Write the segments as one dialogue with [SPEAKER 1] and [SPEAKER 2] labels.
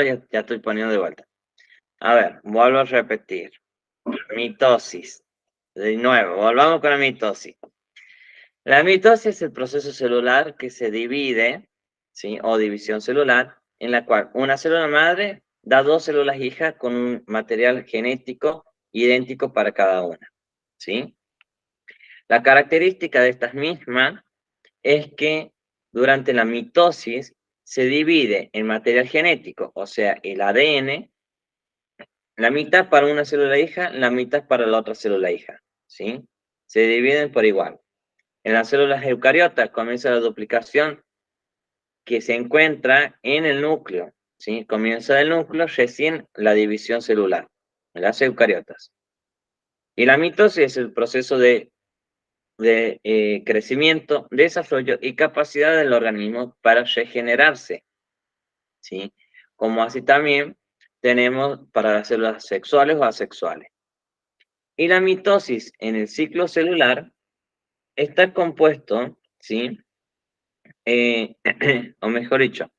[SPEAKER 1] ahora ya estoy poniendo de vuelta. A ver, vuelvo a repetir. Mitosis. De nuevo, volvamos con la mitosis. La mitosis es el proceso celular que se divide, ¿sí? O división celular, en la cual una célula madre da dos células hijas con un material genético idéntico para cada una, ¿sí? La característica de estas mismas es que durante la mitosis se divide el material genético, o sea, el ADN, la mitad para una célula hija, la mitad para la otra célula hija, ¿sí? Se dividen por igual. En las células eucariotas comienza la duplicación que se encuentra en el núcleo, ¿sí? Comienza del núcleo, recién la división celular, en las eucariotas. Y la mitosis es el proceso de crecimiento, desarrollo y capacidad del organismo para regenerarse, ¿sí? Como así también tenemos para las células sexuales o asexuales. Y la mitosis en el ciclo celular está compuesto, ¿sí? Eh, o mejor dicho,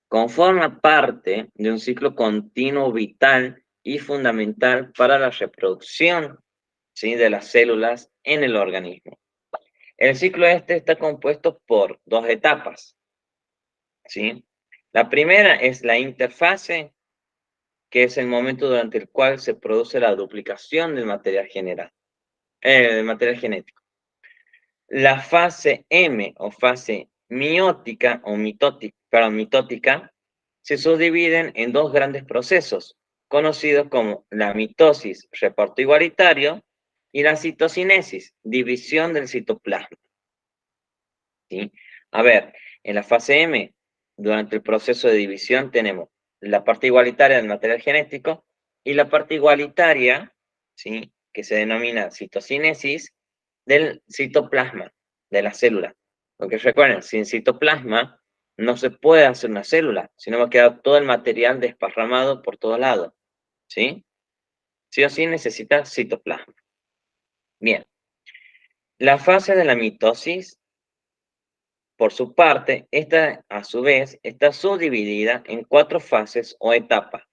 [SPEAKER 1] conforma parte de un ciclo continuo vital y fundamental para la reproducción, ¿sí? De las células en el organismo. El ciclo este está compuesto por dos etapas, ¿sí? La primera es la interfase, que es el momento durante el cual se produce la duplicación del material general, del material genético. La fase M o fase miótica o mitótica se subdividen en dos grandes procesos, conocidos como la mitosis, reparto igualitario, y la citocinesis, división del citoplasma, ¿sí? A ver, en la fase M, durante el proceso de división, tenemos la parte igualitaria del material genético y la parte igualitaria, ¿sí? Que se denomina citocinesis, del citoplasma, de la célula. Porque recuerden, sin citoplasma no se puede hacer una célula, sino va a quedar todo el material desparramado por todos lados, ¿sí? Sí o sí necesita citoplasma. Bien, la fase de la mitosis, por su parte, esta a su vez está subdividida en cuatro fases o etapas.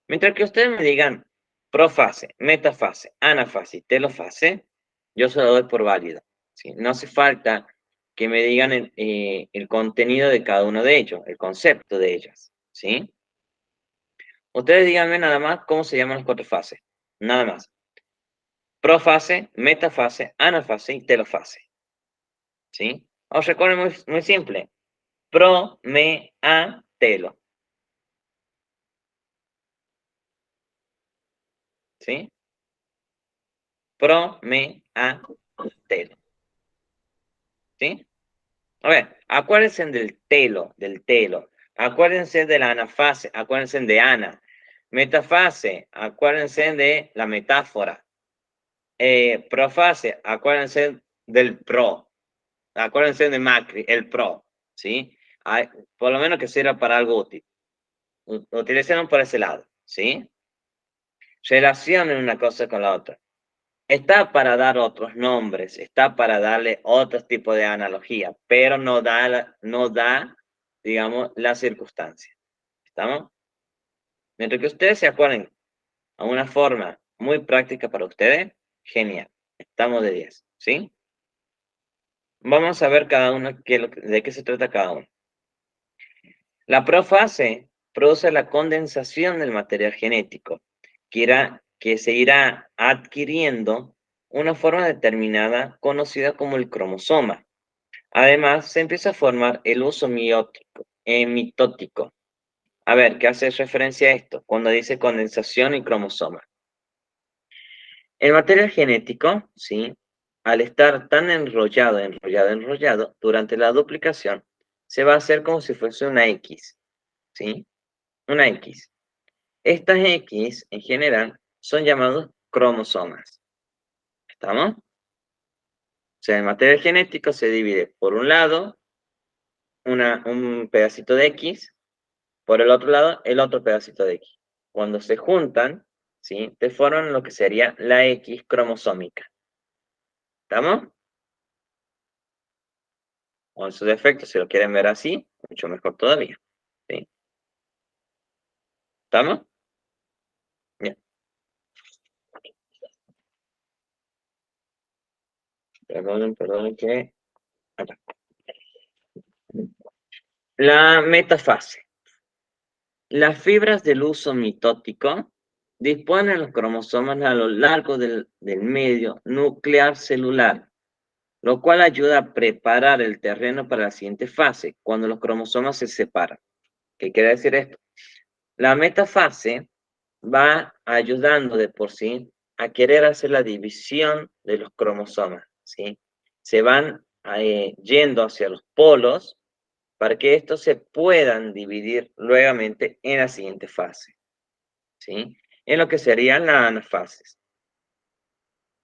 [SPEAKER 1] Mientras que ustedes me digan profase, metafase, anafase y telofase, yo se lo doy por válido, ¿sí? No hace falta que me digan el contenido de cada uno de ellos, el concepto de ellas, ¿sí? Ustedes díganme nada más cómo se llaman las cuatro fases, nada más. Profase, metafase, anafase y telofase, ¿sí? Os recuerden muy simple. Pro, me, a, telo, ¿sí? Pro, me, a, telo, ¿sí? A ver, acuérdense del telo. Acuérdense de la anafase, acuérdense de ana. Metafase, acuérdense de la metáfora. Profase, acuérdense del pro. Acuérdense de Macri, el pro, ¿sí? Por lo menos que sirva para algo útil. Utilicen por ese lado, ¿sí? Relacionen una cosa con la otra. Está para dar otros nombres, está para darle otro tipo de analogía, pero no da, digamos, la circunstancia. ¿Estamos? Mientras que ustedes se acuerden a una forma muy práctica para ustedes, genial. Estamos de 10, ¿sí? Vamos a ver cada uno de qué se trata cada uno. La profase produce la condensación del material genético, que se irá adquiriendo una forma determinada conocida como el cromosoma. Además, se empieza a formar el uso mitótico. A ver, ¿qué hace referencia a esto cuando dice condensación y cromosoma? El material genético, ¿sí? Al estar tan enrollado, durante la duplicación, se va a hacer como si fuese una X, ¿sí? Una X. Estas X, en general, son llamados cromosomas. ¿Estamos? O sea, el material genético se divide por un lado un pedacito de X, por el otro lado el otro pedacito de X. Cuando se juntan, ¿sí? Te forman lo que sería la X cromosómica. ¿Estamos? O en su defecto, si lo quieren ver así, mucho mejor todavía, ¿sí? ¿Estamos? Bien. Perdonen que... Acá. La metafase. Las fibras del uso mitótico disponen los cromosomas a lo largo del medio nuclear celular, lo cual ayuda a preparar el terreno para la siguiente fase, cuando los cromosomas se separan. ¿Qué quiere decir esto? La metafase va ayudando de por sí a querer hacer la división de los cromosomas, ¿sí? Se van yendo hacia los polos para que estos se puedan dividir nuevamente en la siguiente fase, ¿sí? En lo que serían las anafases.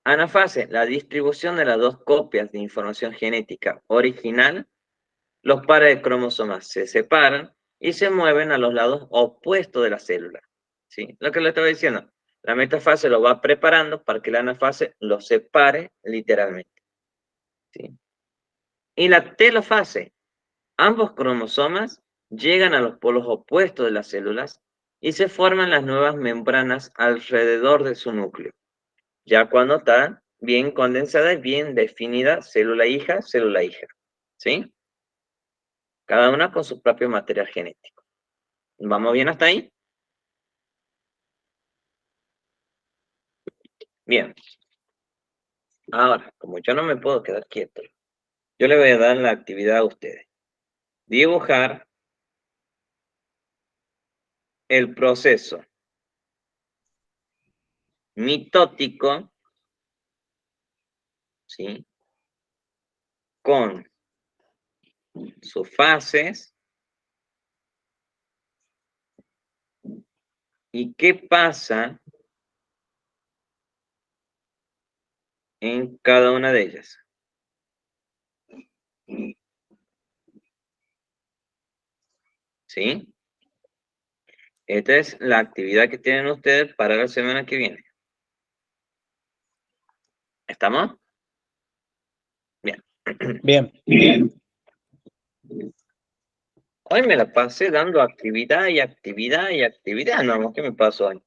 [SPEAKER 1] Anafase, la distribución de las dos copias de información genética original. Los pares de cromosomas se separan y se mueven a los lados opuestos de la célula, ¿sí? Lo que le estaba diciendo, la metafase lo va preparando para que la anafase lo separe literalmente, ¿sí? Y la telofase, ambos cromosomas llegan a los polos opuestos de las células y se forman las nuevas membranas alrededor de su núcleo, ya cuando está bien condensada y bien definida célula hija, ¿sí? Cada una con su propio material genético. ¿Vamos bien hasta ahí? Bien. Ahora, como yo no me puedo quedar quieto, yo le voy a dar la actividad a ustedes. Dibujar el proceso mitótico, ¿sí? Con sus fases y qué pasa en cada una de ellas. ¿Sí? Esta es la actividad que tienen ustedes para la semana que viene. ¿Estamos? Bien.
[SPEAKER 2] Bien.
[SPEAKER 1] Hoy me la pasé dando actividad y actividad y actividad. No, ¿qué me pasó hoy?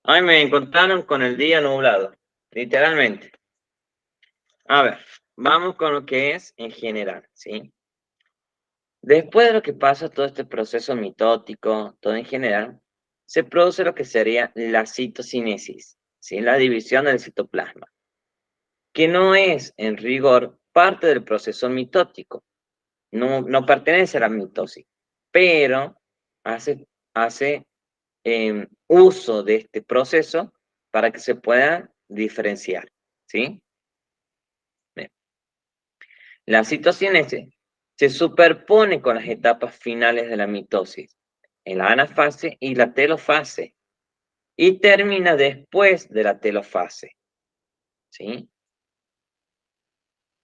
[SPEAKER 1] Hoy me encontraron con el día nublado, literalmente. A ver, vamos con lo que es en general, ¿sí? Después de lo que pasa todo este proceso mitótico, todo en general, se produce lo que sería la citocinesis, ¿sí? La división del citoplasma, que no es en rigor parte del proceso mitótico, no pertenece a la mitosis, pero hace uso de este proceso para que se pueda diferenciar, ¿sí? Bien. La citocinesis se superpone con las etapas finales de la mitosis, en la anafase y la telofase, y termina después de la telofase, ¿sí?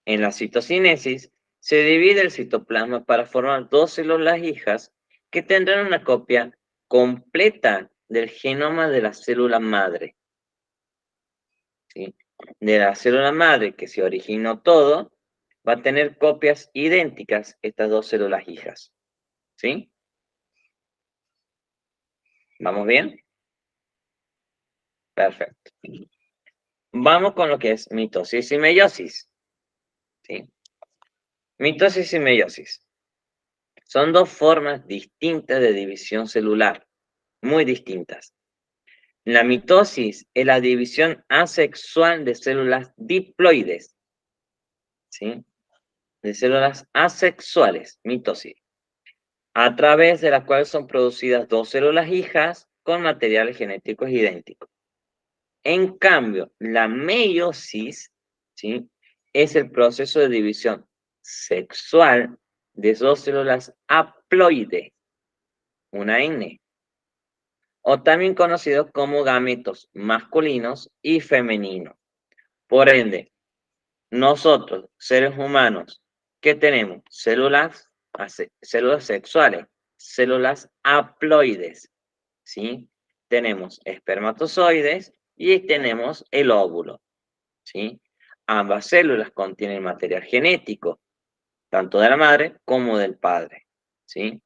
[SPEAKER 1] En la citocinesis se divide el citoplasma para formar dos células hijas que tendrán una copia completa del genoma de la célula madre, ¿sí? De la célula madre que se originó todo, va a tener copias idénticas estas dos células hijas, ¿sí? ¿Vamos bien? Perfecto. Vamos con lo que es mitosis y meiosis, ¿sí? Mitosis y meiosis son dos formas distintas de división celular, muy distintas. La mitosis es la división asexual de células diploides, ¿sí? De células asexuales, mitosis, a través de la cual son producidas dos células hijas con materiales genéticos idénticos. En cambio, la meiosis, ¿sí? Es el proceso de división sexual de dos células haploides, una N, o también conocido como gametos masculinos y femeninos. Por ende, nosotros, seres humanos, ¿qué tenemos? Células sexuales, células haploides, ¿sí? Tenemos espermatozoides y tenemos el óvulo, ¿sí? Ambas células contienen material genético, tanto de la madre como del padre, ¿sí?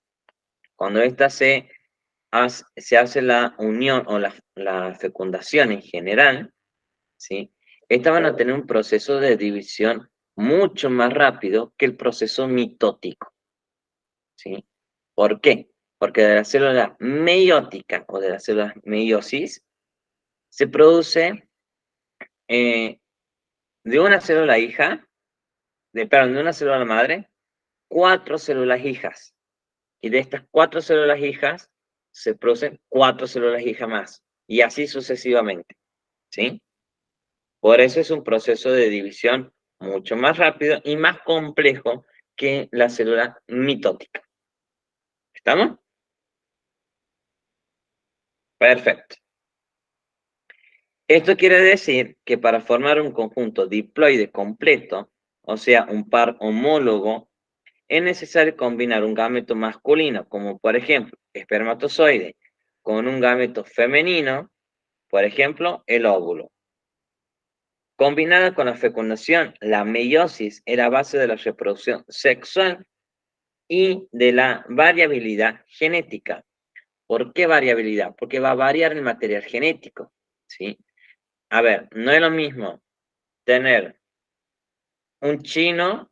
[SPEAKER 1] Cuando ésta se se hace la unión o la fecundación en general, ¿sí? Estas van a tener un proceso de división mucho más rápido que el proceso mitótico, ¿sí? ¿Por qué? Porque de la célula meiótica o de la célula meiosis se produce de una célula hija, perdón, de una célula madre, 4 células hijas. Y de estas 4 células hijas se producen 4 células hijas más. Y así sucesivamente, ¿sí? Por eso es un proceso de división mucho más rápido y más complejo que la célula mitótica. ¿Estamos? Perfecto. Esto quiere decir que para formar un conjunto diploide completo, o sea, un par homólogo, es necesario combinar un gameto masculino, como por ejemplo, espermatozoide, con un gameto femenino, por ejemplo, el óvulo. Combinada con la fecundación, la meiosis era base de la reproducción sexual y de la variabilidad genética. ¿Por qué variabilidad? Porque va a variar el material genético, ¿sí? A ver, no es lo mismo tener un chino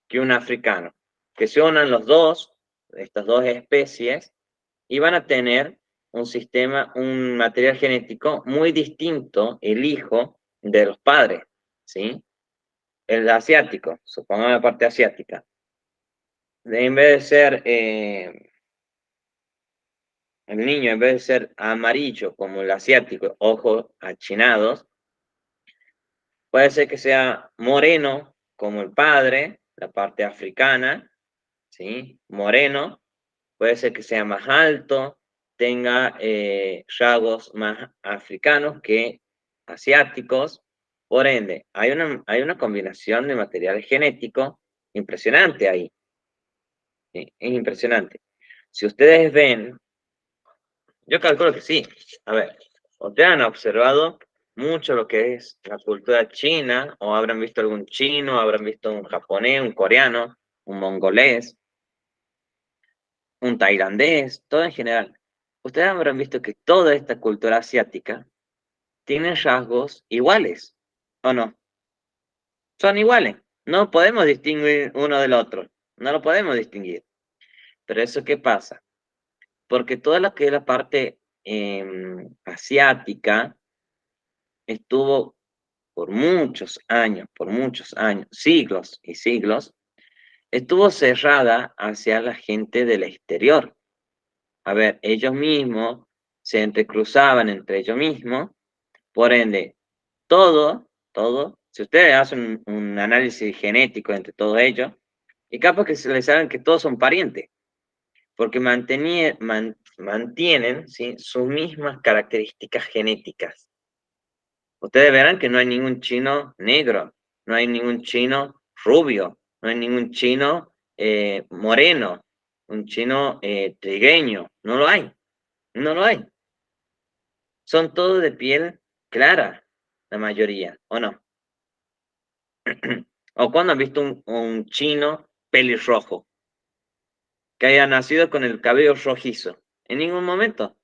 [SPEAKER 1] que un africano, que se unan los dos, estas dos especies, y van a tener un sistema, un material genético muy distinto, el hijo de los padres, ¿sí? El asiático, supongamos la parte asiática. En vez de ser el niño, en vez de ser amarillo como el asiático, ojos achinados, puede ser que sea moreno como el padre, la parte africana, ¿sí? Moreno, puede ser que sea más alto, tenga rasgos más africanos que asiáticos. Por ende, hay una combinación de material genético impresionante ahí. ¿Sí? Es impresionante. Si ustedes ven, yo calculo que sí. A ver, ustedes han observado mucho lo que es la cultura china, o habrán visto algún chino, habrán visto un japonés, un coreano, un mongolés, un tailandés, todo en general. Ustedes habrán visto que toda esta cultura asiática tiene rasgos iguales, ¿o no? Son iguales. No podemos distinguir uno del otro. No lo podemos distinguir. Pero eso, ¿qué pasa? Porque toda lo que es la parte asiática estuvo por muchos años, siglos y siglos, estuvo cerrada hacia la gente del exterior. A ver, ellos mismos se entrecruzaban entre ellos mismos, por ende, todo, si ustedes hacen un análisis genético entre todos ellos, y capaz que se les saben que todos son parientes, porque mantienen, ¿sí?, sus mismas características genéticas. Ustedes verán que no hay ningún chino negro, no hay ningún chino rubio, no hay ningún chino moreno, un chino trigueño, no lo hay, no lo hay. Son todos de piel clara, la mayoría, ¿o no? ¿O cuando han visto un chino pelirrojo que haya nacido con el cabello rojizo? En ningún momento.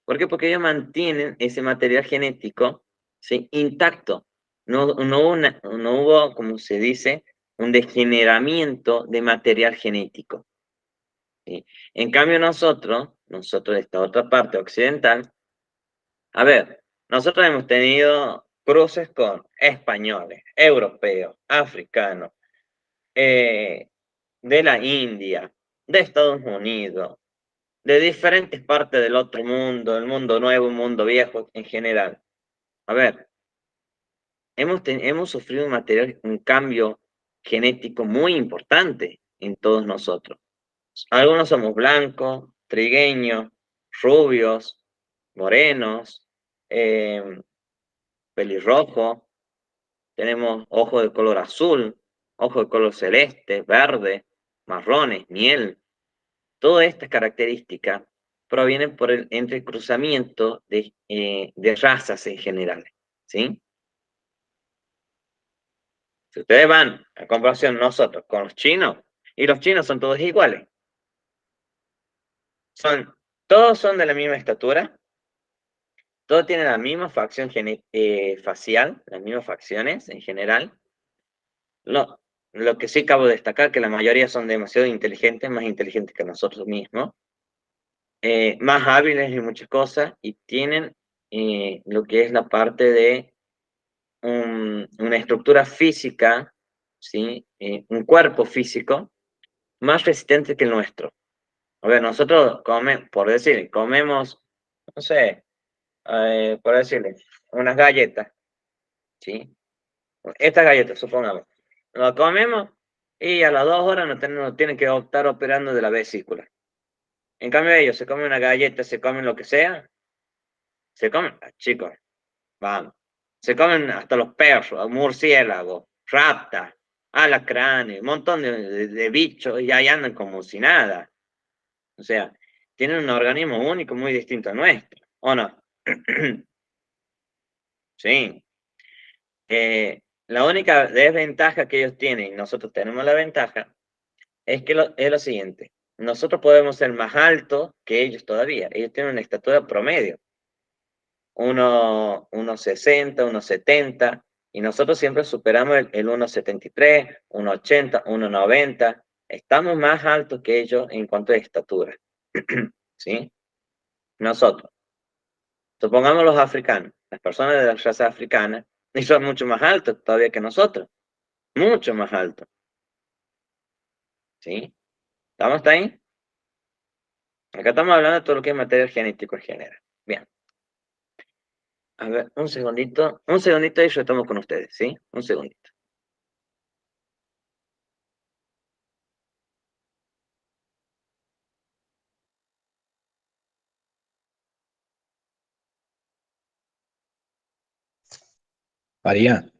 [SPEAKER 1] ¿Por qué? Porque ellos mantienen ese material genético, ¿sí?, intacto. No hubo, como se dice, un degeneramiento de material genético, ¿sí? En cambio nosotros de esta otra parte occidental, a ver, nosotros hemos tenido cruces con españoles, europeos, africanos, de la India, de Estados Unidos, de diferentes partes del otro mundo, el mundo nuevo, el mundo viejo en general. A ver, hemos sufrido un cambio genético muy importante en todos nosotros. Algunos somos blancos, trigueños, rubios, morenos, eh, pelirrojos, tenemos ojos de color azul, ojos de color celeste, verde, marrones, miel. Todas estas características provienen por el entrecruzamiento de razas en general, ¿sí? Si ustedes van a comparación nosotros con los chinos, y los chinos son todos iguales. Son Todos son de la misma estatura, todos tienen la misma facción facial, las mismas facciones en general. Lo que sí acabo de destacar que la mayoría son demasiado inteligentes, más inteligentes que nosotros mismos, más hábiles en muchas cosas y tienen lo que es la parte de una estructura física, ¿sí? Un cuerpo físico más resistente que el nuestro. A ver, nosotros por decir, comemos, no sé, por decirle, unas galletas, ¿sí? Estas galletas, supongamos. Lo comemos y a las 2 horas nos tienen que estar operando de la vesícula. En cambio ellos se comen una galleta, se comen lo que sea, se comen, chicos, vamos. Se comen hasta los perros, murciélagos, ratas, alacranes, un montón de bichos y ahí andan como si nada. O sea, tienen un organismo único muy distinto al nuestro, ¿o no? Sí. La única desventaja que ellos tienen, y nosotros tenemos la ventaja, es que es lo siguiente. Nosotros podemos ser más altos que ellos todavía. Ellos tienen una estatura promedio. 1,60, 1,70, y nosotros siempre superamos el 1,73, 1,80, 1,90. Estamos más altos que ellos en cuanto a estatura. ¿Sí? Nosotros. Supongamos los africanos, las personas de la raza africana, y son mucho más altos todavía que nosotros. Mucho más altos. ¿Sí? ¿Estamos hasta ahí? Acá estamos hablando de todo lo que es material genético en general. Bien. A ver, un segundito y yo estamos con ustedes, ¿sí? Un segundito.
[SPEAKER 2] María,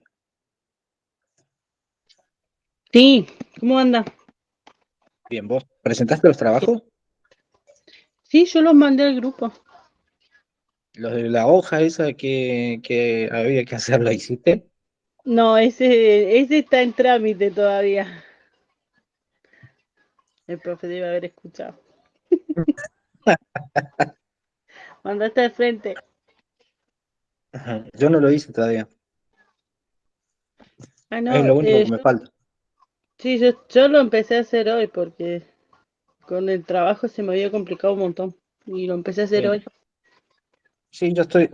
[SPEAKER 3] Sí, ¿cómo anda?
[SPEAKER 2] bien, ¿vos presentaste los trabajos?
[SPEAKER 3] Sí, yo los mandé al grupo.
[SPEAKER 2] Los de la hoja esa que había que hacer, ¿la hiciste?
[SPEAKER 3] No, ese está en trámite todavía. El profe debe haber escuchado. Mandaste al frente.
[SPEAKER 2] Ajá, yo no lo hice todavía.
[SPEAKER 3] Ah,
[SPEAKER 2] Es
[SPEAKER 3] no,
[SPEAKER 2] lo único que me falta.
[SPEAKER 3] sí, yo lo empecé a hacer hoy porque con el trabajo se me había complicado un montón. Y lo empecé a hacer
[SPEAKER 2] Sí,
[SPEAKER 3] hoy.
[SPEAKER 2] sí, yo estoy,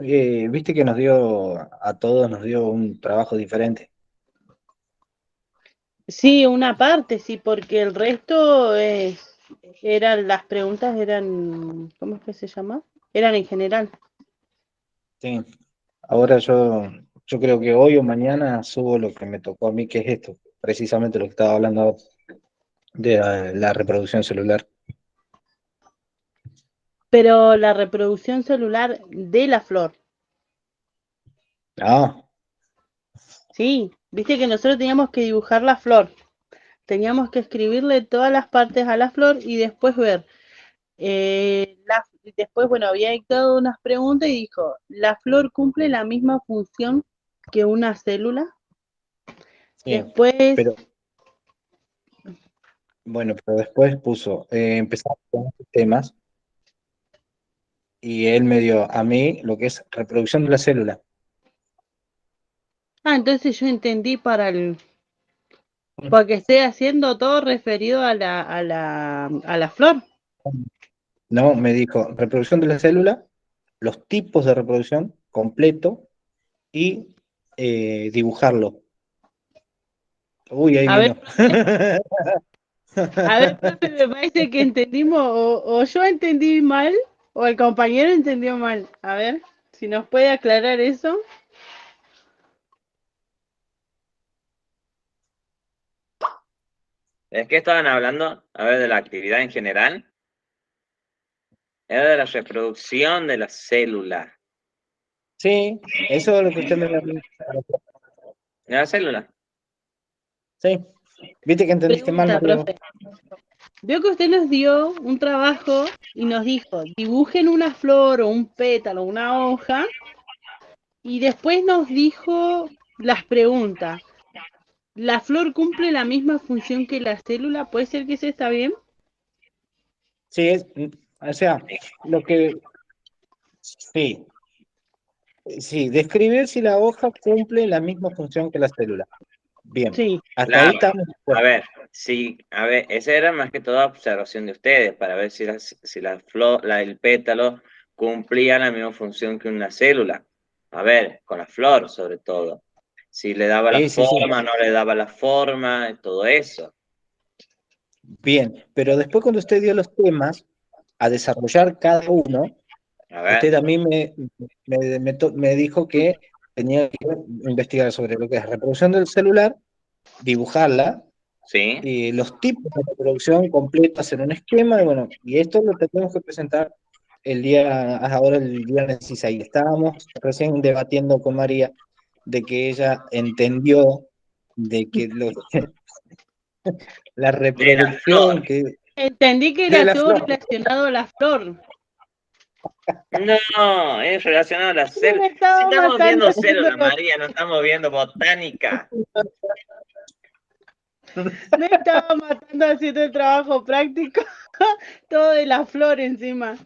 [SPEAKER 2] viste que a todos nos dio un trabajo diferente.
[SPEAKER 3] Sí, una parte, sí, porque el resto las preguntas eran, ¿cómo es que se llama? Eran en general.
[SPEAKER 2] Sí, ahora yo creo que hoy o mañana subo lo que me tocó a mí, que es esto, precisamente lo que estaba hablando ahora, de la reproducción celular.
[SPEAKER 3] Pero la reproducción celular de la flor.
[SPEAKER 2] Ah,
[SPEAKER 3] Sí, viste que nosotros teníamos que dibujar la flor, teníamos que escribirle todas las partes a la flor y después ver. Después, bueno, había dictado unas preguntas y dijo, ¿la flor cumple la misma función que una célula?
[SPEAKER 2] sí,
[SPEAKER 3] Después,
[SPEAKER 2] pero bueno, pero después puso, empezamos con estos temas y él me dio a mí lo que es reproducción de la célula.
[SPEAKER 3] entonces yo entendí para que esté haciendo todo referido a la flor.
[SPEAKER 2] No, me dijo reproducción de la célula, los tipos de reproducción completo y dibujarlo. Uy, ahí
[SPEAKER 3] A ver,
[SPEAKER 2] vino.
[SPEAKER 3] a ver, profe, me parece que entendimos, o yo entendí mal, o el compañero entendió mal. A ver, si nos puede aclarar eso.
[SPEAKER 1] ¿Es que estaban hablando? A ver, de la actividad en general. Era de la reproducción de la célula.
[SPEAKER 2] Sí, eso es lo que usted me dio.
[SPEAKER 1] ¿De la célula?
[SPEAKER 2] Sí, viste que entendiste mal,
[SPEAKER 3] Pregunta,
[SPEAKER 2] María.
[SPEAKER 3] profe. Veo que usted nos dio un trabajo y nos dijo, dibujen una flor o un pétalo, una hoja, y después nos dijo las preguntas. ¿La flor cumple la misma función que la célula? ¿Puede ser que eso está bien?
[SPEAKER 2] Sí, O sea, lo que, sí, sí, describir si la hoja cumple la misma función que la célula. Bien,
[SPEAKER 3] Sí,
[SPEAKER 2] hasta ahí
[SPEAKER 1] Claro,
[SPEAKER 2] estamos.
[SPEAKER 1] a ver, sí, a ver, esa era más que toda observación de ustedes, para ver si la flor, el pétalo cumplía la misma función que una célula. A ver, con la flor sobre todo. Si le daba la
[SPEAKER 2] Sí, sí, sí.
[SPEAKER 1] forma, no le daba la forma, todo eso.
[SPEAKER 2] Bien, pero después cuando usted dio los temas a desarrollar cada uno,
[SPEAKER 1] A
[SPEAKER 2] usted
[SPEAKER 1] ver,
[SPEAKER 2] a mí me dijo que tenía que investigar sobre lo que es reproducción del celular, dibujarla,
[SPEAKER 1] sí,
[SPEAKER 2] y los tipos de reproducción completos en un esquema, y bueno, y esto lo tenemos que presentar ahora el viernes 16. Estábamos recién debatiendo con María de que ella entendió de que la
[SPEAKER 1] de la flor.
[SPEAKER 2] reproducción
[SPEAKER 3] entendí que
[SPEAKER 2] de
[SPEAKER 3] era
[SPEAKER 2] la
[SPEAKER 3] todo
[SPEAKER 2] flor.
[SPEAKER 3] relacionado a la flor.
[SPEAKER 1] No, es relacionado a la
[SPEAKER 3] Me
[SPEAKER 1] célula. Si
[SPEAKER 3] estaba
[SPEAKER 1] estamos
[SPEAKER 3] matando
[SPEAKER 1] viendo
[SPEAKER 3] haciendo,
[SPEAKER 1] células, María, no estamos viendo botánica.
[SPEAKER 3] me estaba matando haciendo el trabajo práctico, todo de la flor encima.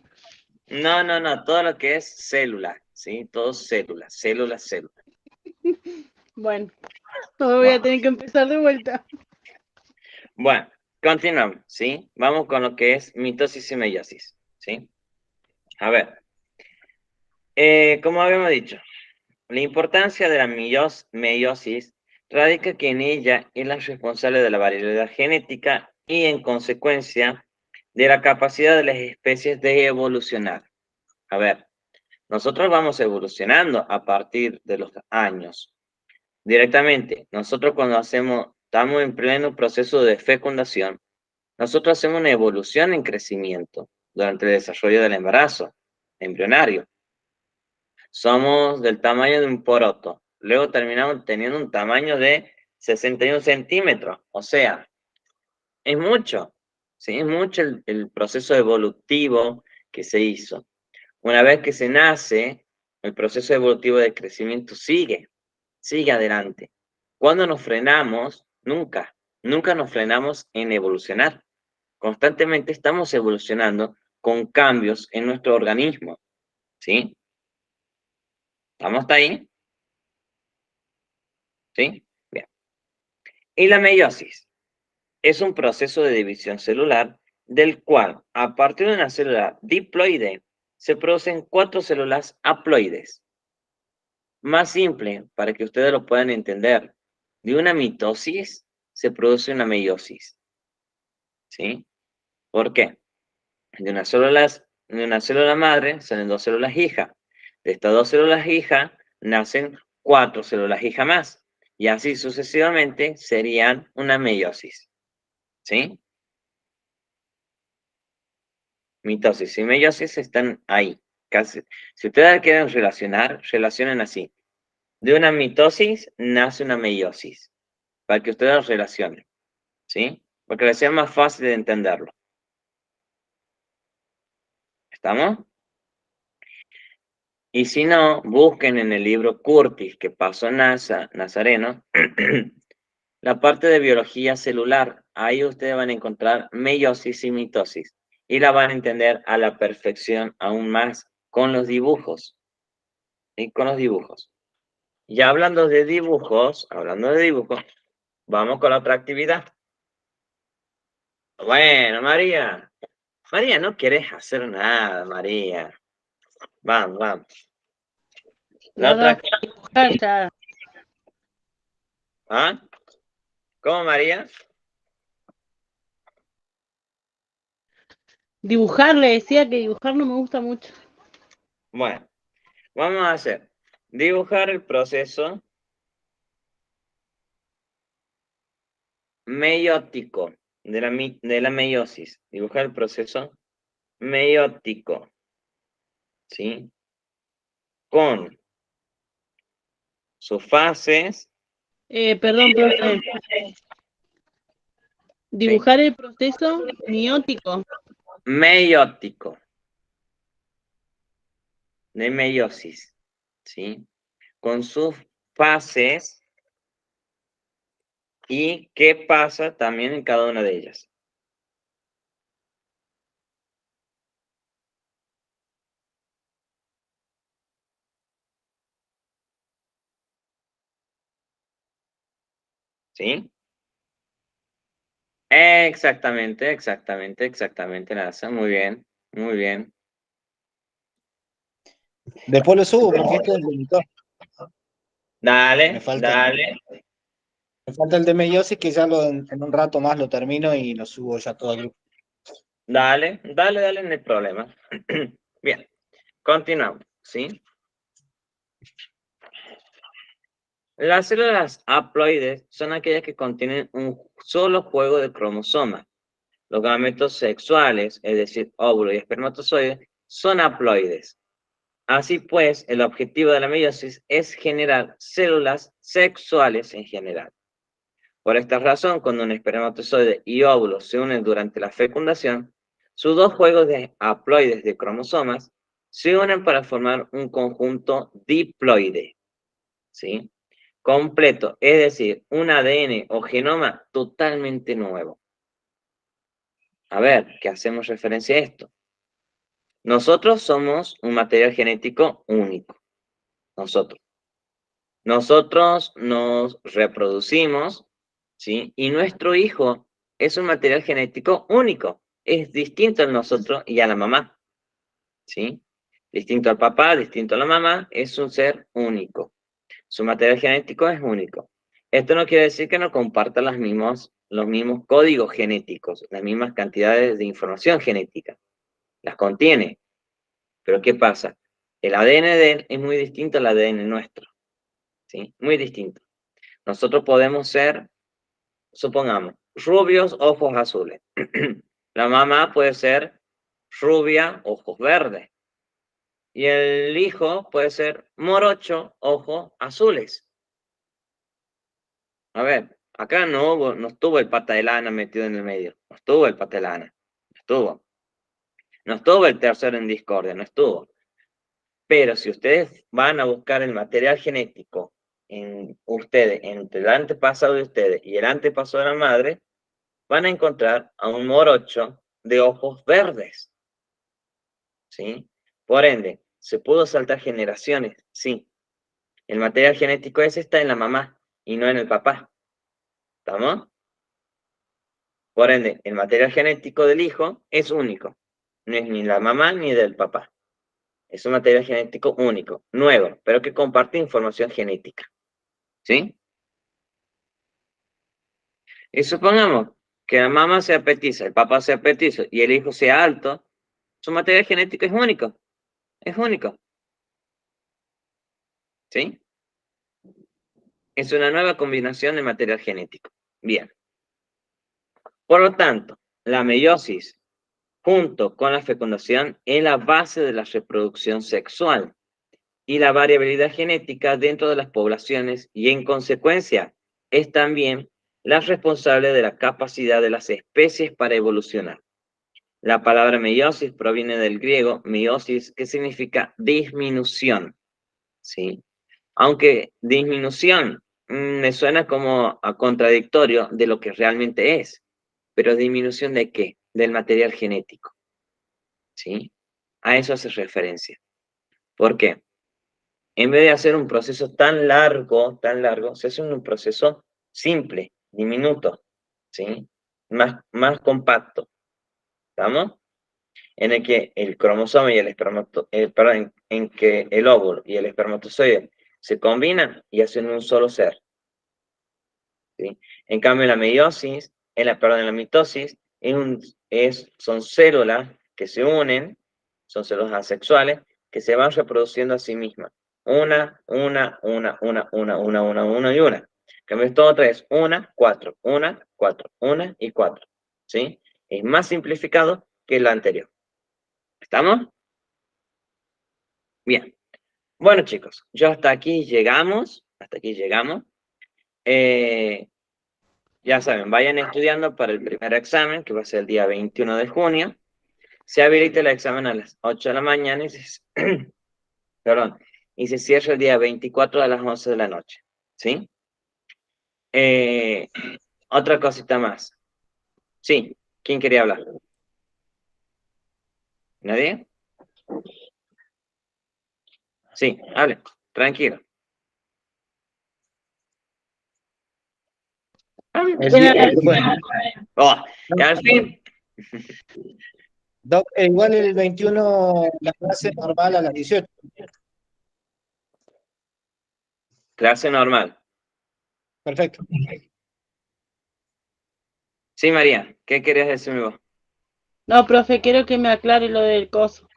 [SPEAKER 1] No, no, no, todo lo que es célula, ¿sí? Todo célula, célula, célula.
[SPEAKER 3] Bueno, no voy a
[SPEAKER 1] Bueno,
[SPEAKER 3] tener que empezar de vuelta.
[SPEAKER 1] bueno, continuamos, ¿sí? Vamos con lo que es mitosis y meiosis, ¿sí? A ver, como habíamos dicho, la importancia de la meiosis radica que en ella es la responsable de la variabilidad genética y en consecuencia de la capacidad de las especies de evolucionar. A ver, nosotros vamos evolucionando a partir de los años. Directamente, nosotros cuando estamos en pleno proceso de fecundación, nosotros hacemos una evolución en crecimiento durante el desarrollo del embarazo embrionario. Somos del tamaño de un poroto. Luego terminamos teniendo un tamaño de 61 centímetros. O sea, es mucho. ¿Sí? Es mucho el proceso evolutivo que se hizo. Una vez que se nace, el proceso evolutivo de crecimiento sigue adelante. Cuando nos frenamos, nunca, nunca nos frenamos en evolucionar. Constantemente estamos evolucionando con cambios en nuestro organismo, ¿sí? ¿Estamos hasta ahí? ¿Sí? Bien. Y la meiosis es un proceso de división celular del cual, a partir de una célula diploide, se producen 4 células haploides. Más simple, para que ustedes lo puedan entender, de una mitosis se produce una meiosis, ¿sí? ¿Por qué? De una célula madre salen 2 células hija. De estas 2 células hija nacen 4 células hija más. Y así sucesivamente serían una meiosis, ¿sí? Mitosis y meiosis están ahí. Casi. Si ustedes quieren relacionar, relacionen así. De una mitosis nace una meiosis, para que ustedes relacionen, ¿sí? Porque les sea más fácil de entenderlo. ¿Estamos? Y si no, busquen en el libro Curtis, que pasó Nazareno, la parte de biología celular. Ahí ustedes van a encontrar meiosis y mitosis. Y la van a entender a la perfección aún más con los dibujos. ¿Sí? Con los dibujos. Y hablando de dibujos, vamos con la otra actividad. Bueno, María. María, no querés hacer nada, María. Vamos, vamos. La
[SPEAKER 3] No,
[SPEAKER 1] otra
[SPEAKER 3] no,
[SPEAKER 1] actividad.
[SPEAKER 3] dibujar ya.
[SPEAKER 1] ¿Ah? ¿Cómo, María?
[SPEAKER 3] Dibujar, le decía que dibujar no me gusta mucho.
[SPEAKER 1] Bueno, vamos a hacer dibujar el proceso meiótico de la meiosis. Dibujar el proceso meiótico, ¿sí? Con sus fases,
[SPEAKER 3] Perdón, profe.
[SPEAKER 1] ¿sí?
[SPEAKER 3] Dibujar el proceso miótico.
[SPEAKER 1] Meiótico de meiosis, ¿sí? Con sus fases y qué pasa también en cada una de ellas. ¿Sí? Exactamente, Nasa. Muy bien, muy bien.
[SPEAKER 2] Después lo subo porque este es el monitor.
[SPEAKER 1] Dale,
[SPEAKER 2] Me falta,
[SPEAKER 1] dale,
[SPEAKER 2] me falta el de meiosis que ya en un rato más lo termino y lo subo ya todo al grupo.
[SPEAKER 1] dale, no hay problema. Bien, continuamos, ¿sí? Las células haploides son aquellas que contienen un solo juego de cromosomas. Los gametos sexuales, es decir, óvulo y espermatozoide, son haploides. Así pues, el objetivo de la meiosis es generar células sexuales en general. Por esta razón, cuando un espermatozoide y óvulo se unen durante la fecundación, sus dos juegos de haploides de cromosomas se unen para formar un conjunto diploide, ¿sí? Completo, es decir, un ADN o genoma totalmente nuevo. A ver, ¿qué hacemos referencia a esto? Nosotros somos un material genético único. Nosotros. Nosotros nos reproducimos, ¿sí? Y nuestro hijo es un material genético único. Es distinto a nosotros y a la mamá, ¿sí? Distinto al papá, distinto a la mamá, es un ser único. Su material genético es único. Esto no quiere decir que no comparta los mismos códigos genéticos, las mismas cantidades de información genética. Las contiene. Pero ¿qué pasa? El ADN de él es muy distinto al ADN nuestro, ¿sí? Muy distinto. Nosotros podemos ser, supongamos, rubios, ojos azules. La mamá puede ser rubia, ojos verdes. Y el hijo puede ser morocho, ojos azules. A ver, acá no estuvo el pata de lana metido en el medio. No estuvo el pata de lana. No estuvo. No estuvo el tercero en discordia, no estuvo. Pero si ustedes van a buscar el material genético en ustedes, entre el antepasado de ustedes y el antepasado de la madre, van a encontrar a un morocho de ojos verdes, ¿sí? Por ende, ¿se pudo saltar generaciones? Sí. El material genético ese está en la mamá y no en el papá, ¿estamos? Por ende, el material genético del hijo es único. No es ni la mamá ni del papá. Es un material genético único, nuevo, pero que comparte información genética, ¿sí? Y supongamos que la mamá sea petiza, el papá sea petizo y el hijo sea alto, su material genético es único. Es único, ¿sí? Es una nueva combinación de material genético. Bien. Por lo tanto, la meiosis, junto con la fecundación, es la base de la reproducción sexual y la variabilidad genética dentro de las poblaciones y, en consecuencia, es también la responsable de la capacidad de las especies para evolucionar. La palabra meiosis proviene del griego meiosis, que significa disminución, ¿sí? Aunque disminución me suena como a contradictorio de lo que realmente es, pero disminución ¿de qué? Del material genético, ¿sí? A eso hace referencia. ¿Por qué? En vez de hacer un proceso tan largo, se hace un proceso simple, diminuto, ¿sí? Más compacto, ¿estamos? En el que el cromosoma y el perdón, en que el óvulo y el espermatozoide se combinan y hacen un solo ser, ¿sí? En cambio, en la meiosis, en la mitosis, son células que se unen, son células asexuales, que se van reproduciendo a sí mismas. Una y una. En cambio, esto otra es una, cuatro, una y cuatro, ¿sí? Es más simplificado que lo anterior. ¿Estamos? Bien. Bueno, chicos, yo hasta aquí llegamos. Eh, Ya saben, vayan estudiando para el primer examen, que va a ser el día 21 de junio. Se habilita el examen a las 8 de la mañana perdón, y se cierra el día 24 a las 11 de la noche. ¿Sí? Eh, Otra cosita más. Sí, ¿quién quería hablar? ¿Nadie? Sí, hable, tranquilo.
[SPEAKER 2] Bueno,
[SPEAKER 1] Oh, y al fin,
[SPEAKER 2] Doc, igual el 21 la clase normal a las 18.
[SPEAKER 1] clase normal.
[SPEAKER 2] Perfecto.
[SPEAKER 1] Sí, María, ¿qué querías decirme vos?
[SPEAKER 3] No, profe, quiero que me aclare lo del coso,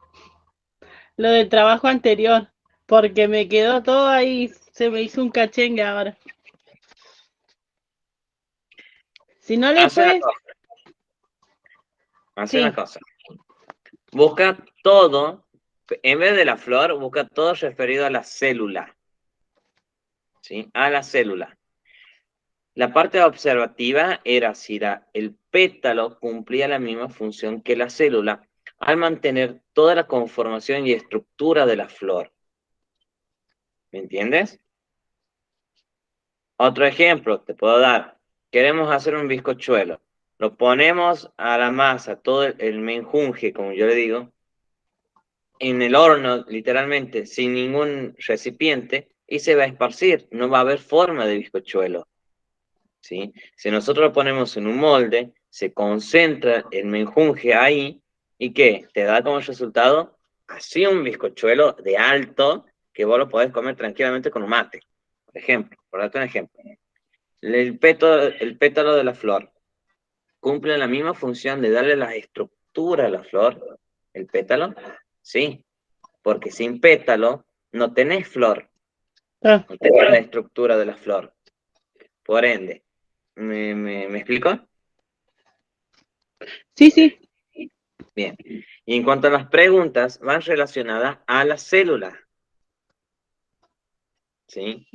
[SPEAKER 3] lo del trabajo anterior, porque me quedó todo ahí, se me hizo un cachengue ahora. Si no le
[SPEAKER 1] Hace una
[SPEAKER 3] puedes,
[SPEAKER 1] cosa, hace una
[SPEAKER 3] sí,
[SPEAKER 1] cosa. Busca todo, en vez de la flor, busca todo referido a la célula. ¿Sí? A la célula. La parte observativa era si el pétalo cumplía la misma función que la célula al mantener toda la conformación y estructura de la flor. ¿Me entiendes? Otro ejemplo te puedo dar. Queremos hacer un bizcochuelo. Lo ponemos a la masa, todo el menjunje, como yo le digo, en el horno, literalmente, sin ningún recipiente, y se va a esparcir. No va a haber forma de bizcochuelo. ¿Sí? Si nosotros lo ponemos en un molde, se concentra el menjunje ahí, ¿y qué? Te da como resultado así un bizcochuelo de alto que vos lo podés comer tranquilamente con un mate, por ejemplo, por darte un ejemplo. El pétalo de la flor cumple la misma función de darle la estructura a la flor, el pétalo, sí, porque sin pétalo no tenés flor,
[SPEAKER 3] ah,
[SPEAKER 1] no tenés la estructura de la flor. Por ende, ¿me explico?
[SPEAKER 3] sí, sí,
[SPEAKER 1] Bien. Y en cuanto a las preguntas, van relacionadas a la célula. ¿Sí?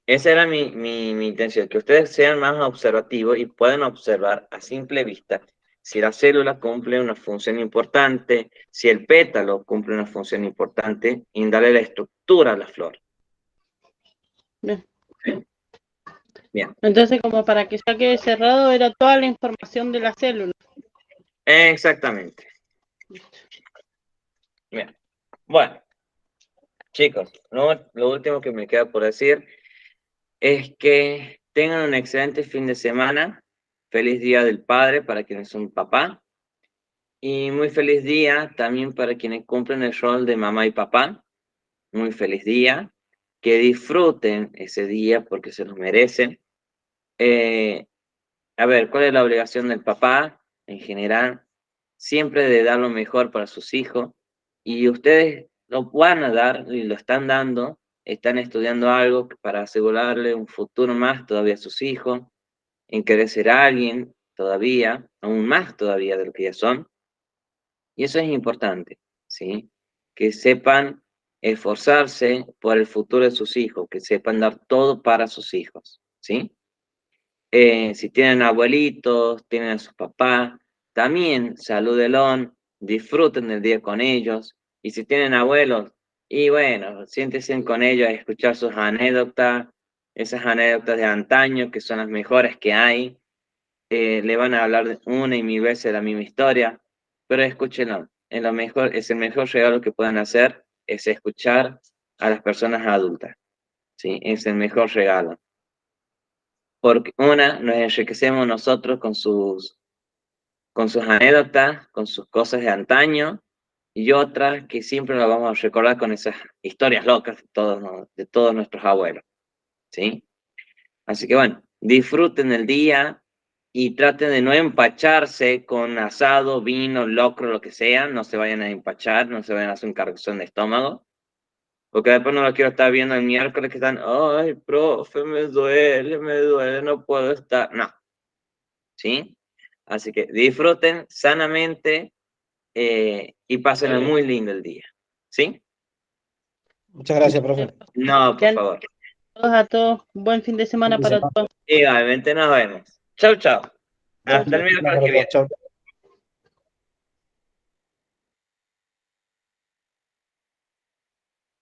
[SPEAKER 1] Esa era mi intención, que ustedes sean más observativos y puedan observar a simple vista si la célula cumple una función importante, si el pétalo cumple una función importante, y darle la estructura a la flor.
[SPEAKER 3] bien.
[SPEAKER 1] ¿Sí? Bien,
[SPEAKER 3] Entonces, como para que ya quede cerrado, era toda la información de la célula.
[SPEAKER 1] exactamente. Bien. Bueno, chicos, lo último que me queda por decir es que tengan un excelente fin de semana. Feliz Día del Padre para quienes son papá. Y muy feliz día también para quienes cumplen el rol de mamá y papá. Muy feliz día. Que disfruten ese día porque se lo merecen. Eh, a ver, ¿cuál es la obligación del papá en general? Siempre de dar lo mejor para sus hijos. Y ustedes lo van a dar y lo están dando. Están estudiando algo para asegurarle un futuro más todavía a sus hijos, en querer ser alguien todavía, aún más todavía de lo que ya son. Y eso es importante, ¿sí? Que sepan esforzarse por el futuro de sus hijos, que sepan dar todo para sus hijos, ¿sí? Si tienen abuelitos, tienen a sus papás, también salúdenlos, disfruten el día con ellos. Y si tienen abuelos, y bueno, siéntense con ellos a escuchar sus anécdotas, esas anécdotas de antaño que son las mejores que hay. Le van a hablar una y mil veces la misma historia, pero escúchenlo. Es el mejor regalo que puedan hacer, es escuchar a las personas adultas, ¿sí? Es el mejor regalo. Porque una, nos enriquecemos nosotros con sus anécdotas, con sus cosas de antaño, y otra que siempre nos vamos a recordar con esas historias locas de todos, ¿no? De todos nuestros abuelos, ¿sí? Así que bueno, disfruten el día y traten de no empacharse con asado, vino, locro, lo que sea. No se vayan a empachar, no se vayan a hacer un cargazón de estómago. Porque después no lo quiero estar viendo el miércoles que están, ay, profe, me duele, no puedo estar. No, ¿sí? Así que disfruten sanamente y pasen muy lindo el día, ¿sí?
[SPEAKER 2] Muchas gracias, profe.
[SPEAKER 1] No,
[SPEAKER 3] Que
[SPEAKER 1] por
[SPEAKER 3] anden
[SPEAKER 1] favor.
[SPEAKER 3] todos a todos. Buen fin de
[SPEAKER 2] Fin
[SPEAKER 3] semana
[SPEAKER 2] de
[SPEAKER 3] para
[SPEAKER 2] semana.
[SPEAKER 3] todos.
[SPEAKER 1] Igualmente nos vemos. Chau, chau.
[SPEAKER 2] Chau,
[SPEAKER 1] Hasta el
[SPEAKER 2] chau.
[SPEAKER 1] miércoles que viene.
[SPEAKER 2] Chau.